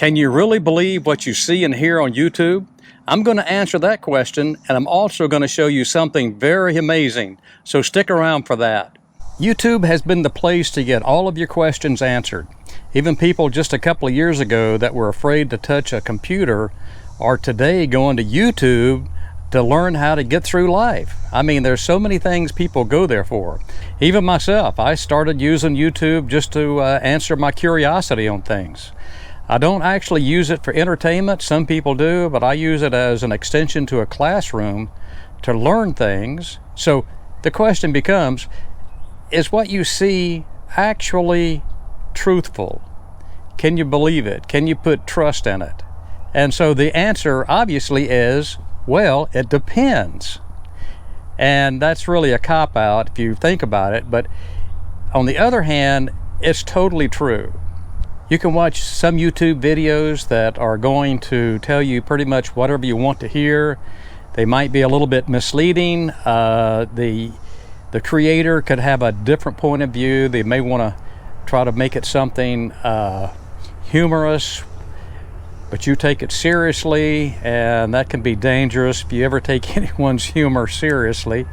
Can you really believe what you see and hear on YouTube? I'm going to answer that question, and I'm also going to show you something very amazing, so stick around for that. YouTube has been the place to get all of your questions answered. Even people just a couple of years ago that were afraid to touch a computer are today going to YouTube to learn how to get through life. I mean, there's so many things people go there for. Even myself, I started using YouTube just to answer my curiosity on things. I don't actually use it for entertainment. Some people do, but I use it as an extension to a classroom to learn things. So the question becomes, is what you see actually truthful? Can you believe it? Can you put trust in it? And so the answer obviously is, well, it depends. And that's really a cop-out if you think about it. But on the other hand, it's totally true. You can watch some YouTube videos that are going to tell you pretty much whatever you want to hear. They might be a little bit misleading. The creator could have a different point of view. They may want to try to make it something humorous, but you take it seriously, and that can be dangerous if you ever take anyone's humor seriously.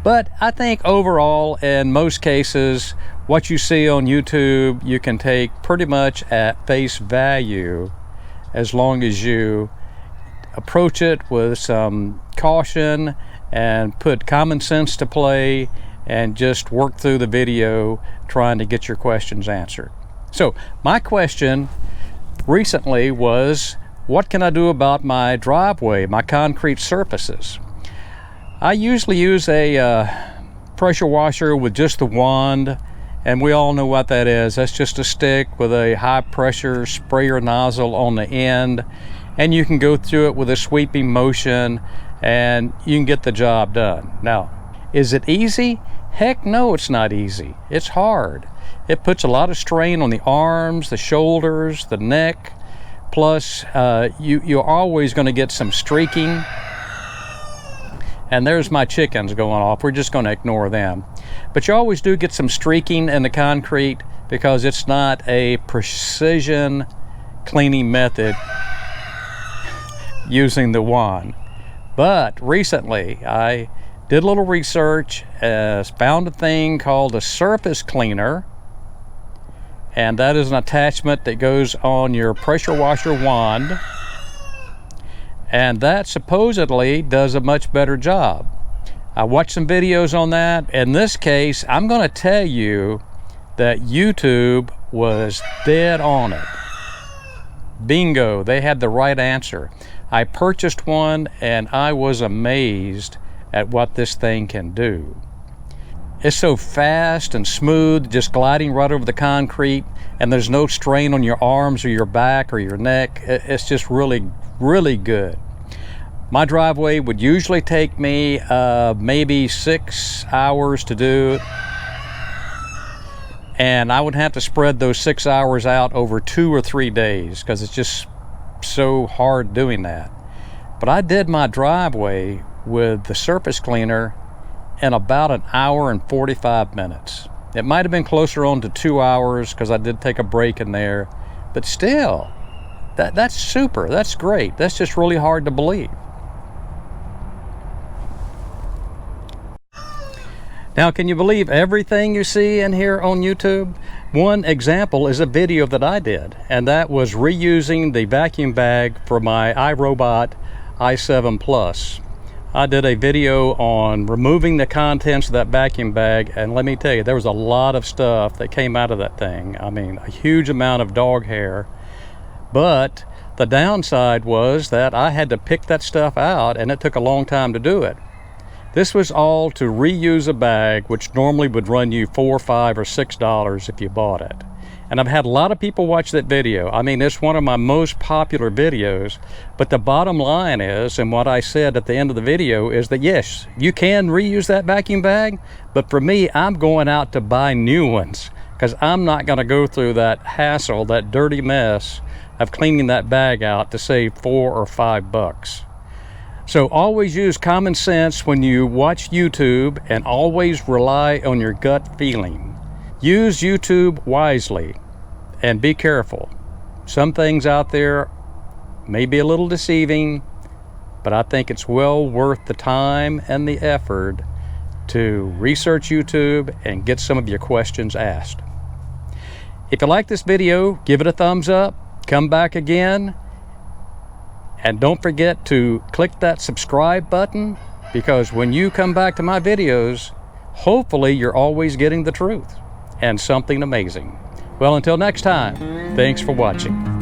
But I think overall, in most cases, what you see on YouTube, you can take pretty much at face value as long as you approach it with some caution and put common sense to play and just work through the video trying to get your questions answered. So my question recently was, what can I do about my driveway, my concrete surfaces? I usually use a pressure washer with just the wand, and we all know what that is. That's just a stick with a high pressure sprayer nozzle on the end, and you can go through it with a sweeping motion and you can get the job done. Now, is it easy? Heck no, it's not easy. It's hard. It puts a lot of strain on the arms, the shoulders, the neck. Plus, you're always going to get some streaking. And there's my chickens going off. We're just going to ignore them. But you always do get some streaking in the concrete because it's not a precision cleaning method using the wand. But recently, I did a little research, found a thing called a surface cleaner, and that is an attachment that goes on your pressure washer wand, and that supposedly does a much better job. I watched some videos on that. In this case, I'm going to tell you that YouTube was dead on it. Bingo, they had the right answer. I purchased one and I was amazed at what this thing can do. It's so fast and smooth, just gliding right over the concrete, and there's no strain on your arms or your back or your neck. It's just really, really good. My driveway would usually take me maybe 6 hours to do, and I would have to spread those 6 hours out over 2 or 3 days because it's just so hard doing that. But I did my driveway with the surface cleaner in about 1 hour and 45 minutes. It might have been closer on to 2 hours because I did take a break in there, but still, that's super. That's great. That's just really hard to believe. Now, can you believe everything you see and hear on YouTube? One example is a video that I did, and that was reusing the vacuum bag for my iRobot i7 Plus. I did a video on removing the contents of that vacuum bag, and let me tell you, there was a lot of stuff that came out of that thing. I mean, a huge amount of dog hair. But the downside was that I had to pick that stuff out, and it took a long time to do it. This was all to reuse a bag, which normally would run you $4, $5, or $6 if you bought it. And I've had a lot of people watch that video. I mean, it's one of my most popular videos. But the bottom line is, and what I said at the end of the video, is that yes, you can reuse that vacuum bag, but for me, I'm going out to buy new ones because I'm not going to go through that hassle, that dirty mess of cleaning that bag out to save $4 or $5. So always use common sense when you watch YouTube, and always rely on your gut feeling. Use YouTube wisely and be careful. Some things out there may be a little deceiving, but I think it's well worth the time and the effort to research YouTube and get some of your questions asked. If you like this video, give it a thumbs up, come back again, and don't forget to click that subscribe button, because when you come back to my videos, hopefully you're always getting the truth and something amazing. Well, until next time, thanks for watching.